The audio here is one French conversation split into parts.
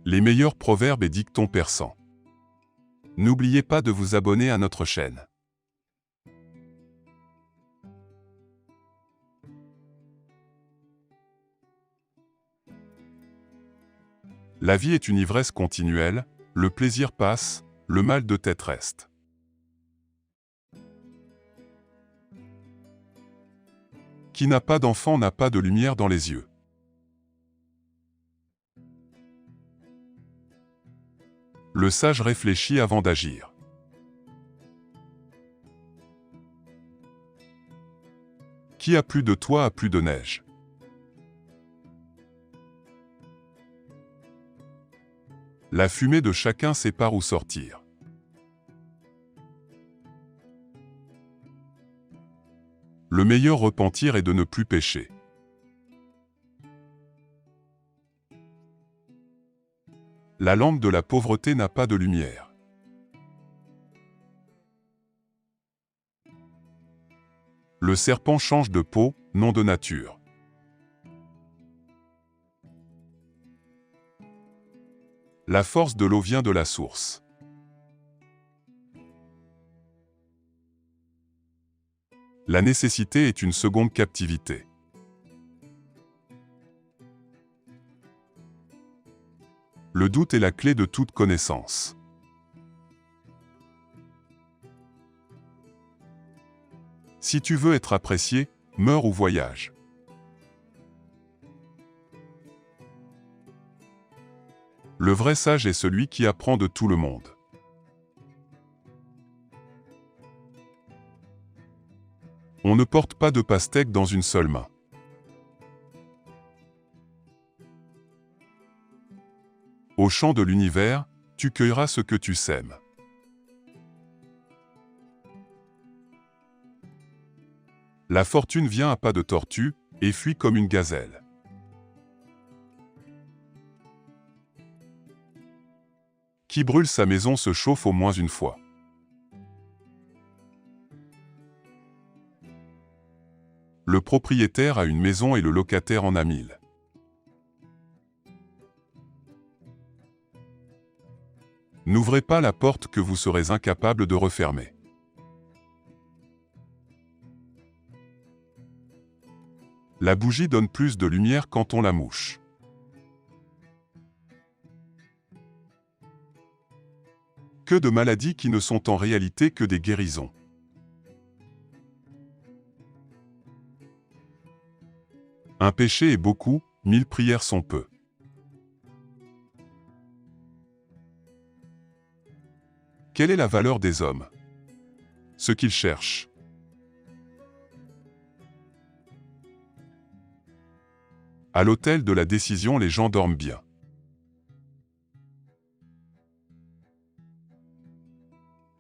Les meilleurs proverbes et dictons persans. N'oubliez pas de vous abonner à notre chaîne. La vie est une ivresse continuelle, le plaisir passe, le mal de tête reste. Qui n'a pas d'enfant n'a pas de lumière dans les yeux. Le sage réfléchit avant d'agir. Qui a plus de toit a plus de neige. La fumée de chacun sépare où sortir. Le meilleur repentir est de ne plus pécher. La lampe de la pauvreté n'a pas de lumière. Le serpent change de peau, non de nature. La force de l'eau vient de la source. La nécessité est une seconde captivité. Le doute est la clé de toute connaissance. Si tu veux être apprécié, meurs ou voyage. Le vrai sage est celui qui apprend de tout le monde. On ne porte pas de pastèque dans une seule main. Au champ de l'univers, tu cueilleras ce que tu sèmes. La fortune vient à pas de tortue et fuit comme une gazelle. Qui brûle sa maison se chauffe au moins une fois. Le propriétaire a une maison et le locataire en a 1000. N'ouvrez pas la porte que vous serez incapable de refermer. La bougie donne plus de lumière quand on la mouche. Que de maladies qui ne sont en réalité que des guérisons. Un péché est beaucoup, 1000 prières sont peu. Quelle est la valeur des hommes? Ce qu'ils cherchent. À l'hôtel de la décision, les gens dorment bien.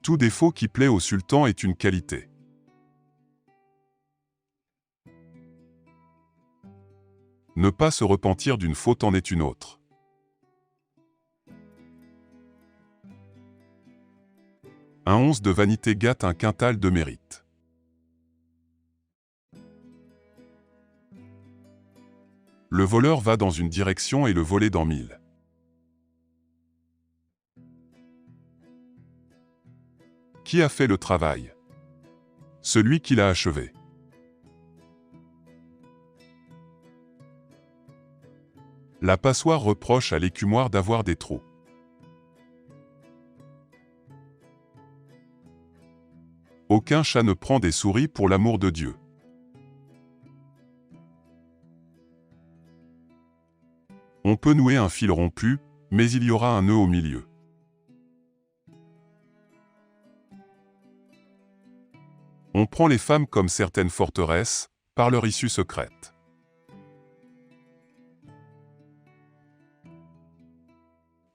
Tout défaut qui plaît au sultan est une qualité. Ne pas se repentir d'une faute en est une autre. Un once de vanité gâte un quintal de mérite. Le voleur va dans une direction et le volé dans 1000. Qui a fait le travail? Celui qui l'a achevé. La passoire reproche à l'écumoire d'avoir des trous. Aucun chat ne prend des souris pour l'amour de Dieu. On peut nouer un fil rompu, mais il y aura un nœud au milieu. On prend les femmes comme certaines forteresses, par leur issue secrète.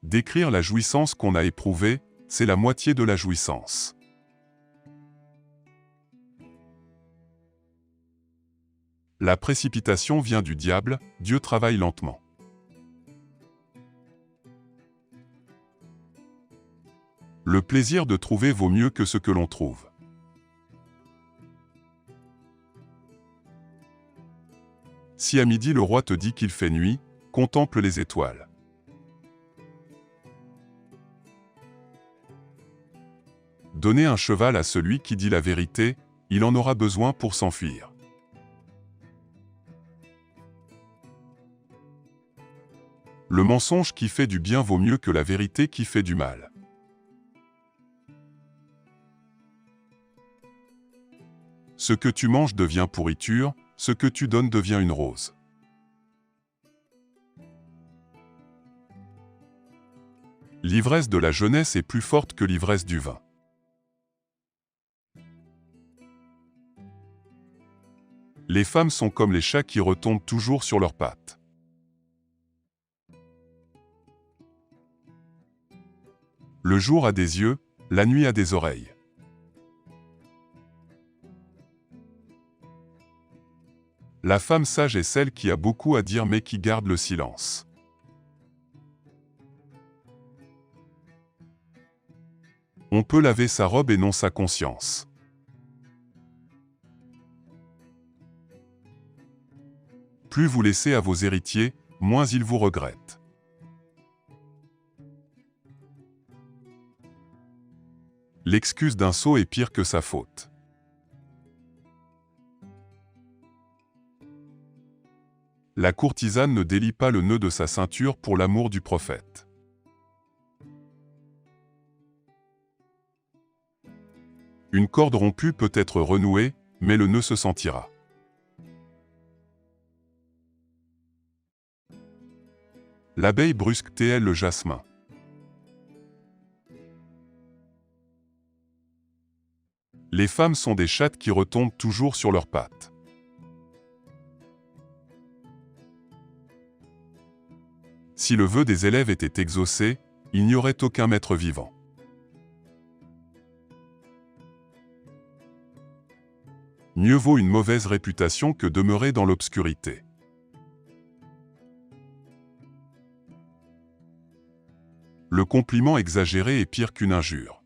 Décrire la jouissance qu'on a éprouvée, c'est la moitié de la jouissance. La précipitation vient du diable, Dieu travaille lentement. Le plaisir de trouver vaut mieux que ce que l'on trouve. Si à midi le roi te dit qu'il fait nuit, contemple les étoiles. Donnez un cheval à celui qui dit la vérité, il en aura besoin pour s'enfuir. Le mensonge qui fait du bien vaut mieux que la vérité qui fait du mal. Ce que tu manges devient pourriture, ce que tu donnes devient une rose. L'ivresse de la jeunesse est plus forte que l'ivresse du vin. Les femmes sont comme les chats qui retombent toujours sur leurs pattes. Le jour a des yeux, la nuit a des oreilles. La femme sage est celle qui a beaucoup à dire mais qui garde le silence. On peut laver sa robe et non sa conscience. Plus vous laissez à vos héritiers, moins ils vous regrettent. L'excuse d'un sot est pire que sa faute. La courtisane ne délie pas le nœud de sa ceinture pour l'amour du prophète. Une corde rompue peut être renouée, mais le nœud se sentira. L'abeille brusque-t-elle le jasmin? Les femmes sont des chattes qui retombent toujours sur leurs pattes. Si le vœu des élèves était exaucé, il n'y aurait aucun maître vivant. Mieux vaut une mauvaise réputation que demeurer dans l'obscurité. Le compliment exagéré est pire qu'une injure.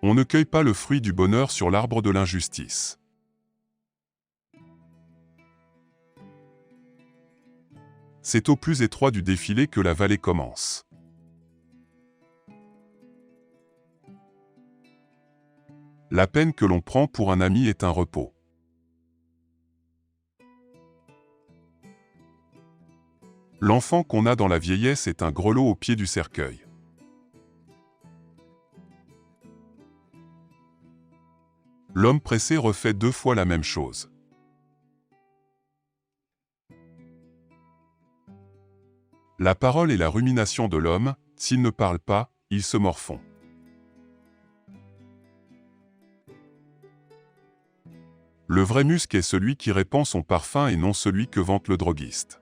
On ne cueille pas le fruit du bonheur sur l'arbre de l'injustice. C'est au plus étroit du défilé que la vallée commence. La peine que l'on prend pour un ami est un repos. L'enfant qu'on a dans la vieillesse est un grelot au pied du cercueil. L'homme pressé refait 2 fois la même chose. La parole est la rumination de l'homme, s'il ne parle pas, il se morfond. Le vrai musc est celui qui répand son parfum et non celui que vante le droguiste.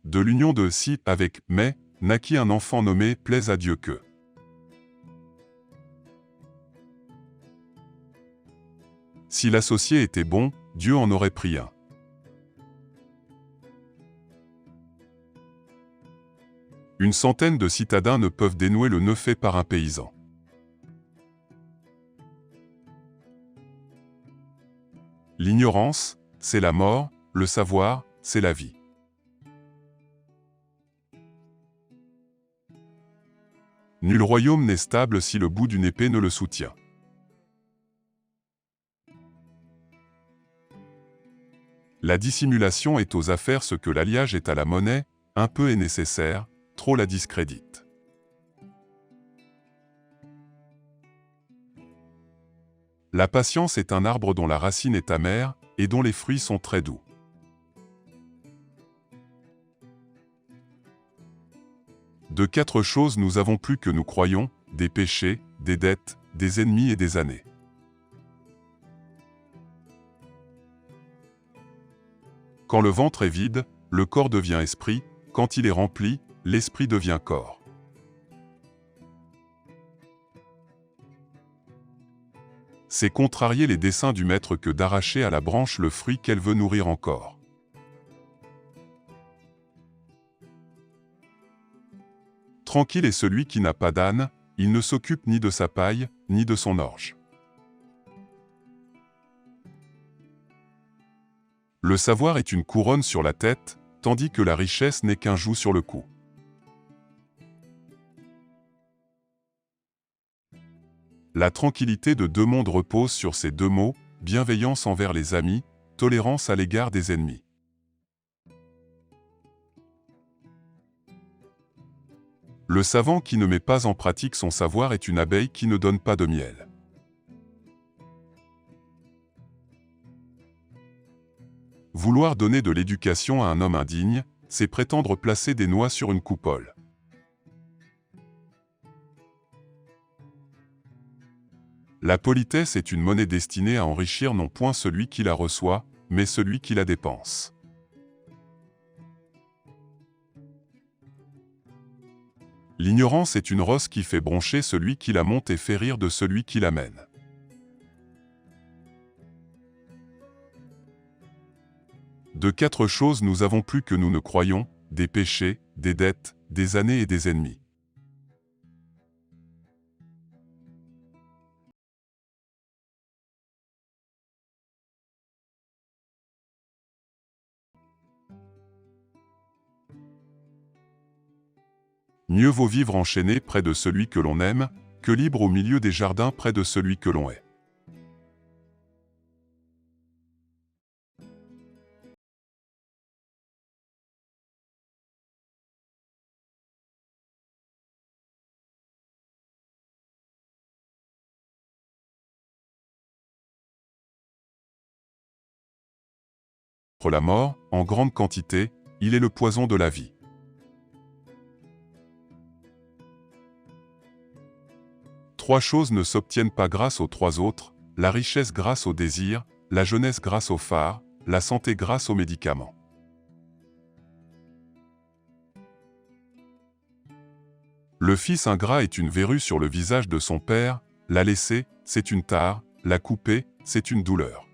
De l'union de si avec mais, naquit un enfant nommé plaise à Dieu que. Si l'associé était bon, Dieu en aurait pris un. Une centaine de citadins ne peuvent dénouer le nœud fait par un paysan. L'ignorance, c'est la mort, le savoir, c'est la vie. Nul royaume n'est stable si le bout d'une épée ne le soutient. La dissimulation est aux affaires ce que l'alliage est à la monnaie, un peu est nécessaire, trop la discrédite. La patience est un arbre dont la racine est amère et dont les fruits sont très doux. De 4 choses nous avons plus que nous croyons, des péchés, des dettes, des ennemis et des années. Quand le ventre est vide, le corps devient esprit, quand il est rempli, l'esprit devient corps. C'est contrarier les desseins du maître que d'arracher à la branche le fruit qu'elle veut nourrir encore. Tranquille est celui qui n'a pas d'âne, il ne s'occupe ni de sa paille, ni de son orge. Le savoir est une couronne sur la tête, tandis que la richesse n'est qu'un joug sur le cou. La tranquillité de deux mondes repose sur ces deux mots, bienveillance envers les amis, tolérance à l'égard des ennemis. Le savant qui ne met pas en pratique son savoir est une abeille qui ne donne pas de miel. Vouloir donner de l'éducation à un homme indigne, c'est prétendre placer des noix sur une coupole. La politesse est une monnaie destinée à enrichir non point celui qui la reçoit, mais celui qui la dépense. L'ignorance est une rosse qui fait broncher celui qui la monte et fait rire de celui qui l'amène. De quatre choses nous avons plus que nous ne croyons, des péchés, des dettes, des années et des ennemis. Mieux vaut vivre enchaîné près de celui que l'on aime, que libre au milieu des jardins près de celui que l'on est. La mort, en grande quantité, il est le poison de la vie. Trois choses ne s'obtiennent pas grâce aux trois autres, la richesse grâce au désir, la jeunesse grâce au phare, la santé grâce aux médicaments. Le fils ingrat est une verrue sur le visage de son père, la laisser, c'est une tare, la couper, c'est une douleur.